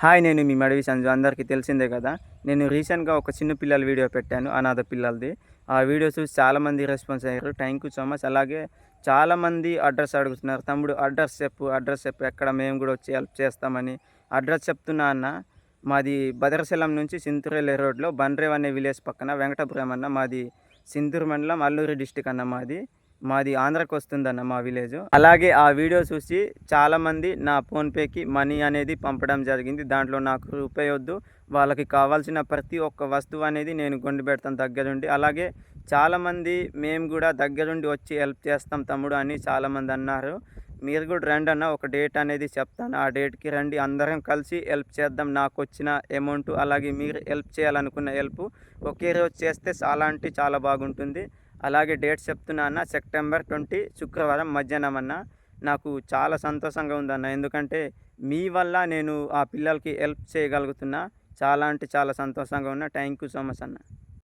Hi, నేను మీ మడివి సంజు. అందరికీ తెలిసిందే కదా. నేను రీసెంట్‌గా ఒక చిన్న పిల్లల వీడియో పెట్టాను, అనాథ పిల్లలది. ఆ వీడియో చూసి చాలామంది రెస్పాన్స్ అయ్యారు. Thank you so much. అలాగే చాలామంది అడ్రస్ అడుగుతున్నారు. తమ్ముడు అడ్రస్ చెప్పు, అడ్రస్ చెప్పు, ఎక్కడ మేము కూడా వచ్చి హెల్ప్ చేస్తామని. అడ్రస్ చెప్తున్నా అన్న. మాది భద్రాచలం నుంచి సింతూరెల్లి రోడ్లో బండ్రేవ్ అనే విలేజ్ పక్కన వెంకటపురం అన్న. మాది సింధూరు మండలం, అల్లూరి డిస్టిక్ అన్న. మాది ఆంధ్రాకి వస్తుందన్న మా విలేజ్. అలాగే ఆ వీడియో చూసి చాలామంది నా ఫోన్పేకి మనీ అనేది పంపడం జరిగింది. దాంట్లో నాకు రూపాయి వద్దు, వాళ్ళకి కావాల్సిన ప్రతి ఒక్క వస్తువు అనేది నేను కొండి పెడతాను దగ్గరుండి. అలాగే చాలామంది మేము కూడా దగ్గరుండి వచ్చి హెల్ప్ చేస్తాం తమ్ముడు అని చాలామంది అన్నారు. మీరు కూడా రండి అన్న, ఒక డేట్ అనేది చెప్తాను, ఆ డేట్కి రండి, అందరం కలిసి హెల్ప్ చేద్దాం. నాకు వచ్చిన అమౌంట్ అలాగే మీరు హెల్ప్ చేయాలనుకున్న హెల్ప్ ఒకే రోజు చేస్తే చాలా అంటే చాలా బాగుంటుంది. అలాగే డేట్ చెప్తున్నా అన్న, సెప్టెంబర్ 20 శుక్రవారం మధ్యాహ్నం అన్న. నాకు చాలా సంతోషంగా ఉందన్న, ఎందుకంటే మీ వల్ల నేను ఆ పిల్లలకి హెల్ప్ చేయగలుగుతున్నా. చాలా అంటే చాలా సంతోషంగా ఉన్నా. థ్యాంక్ యూ సో మచ్ అన్న.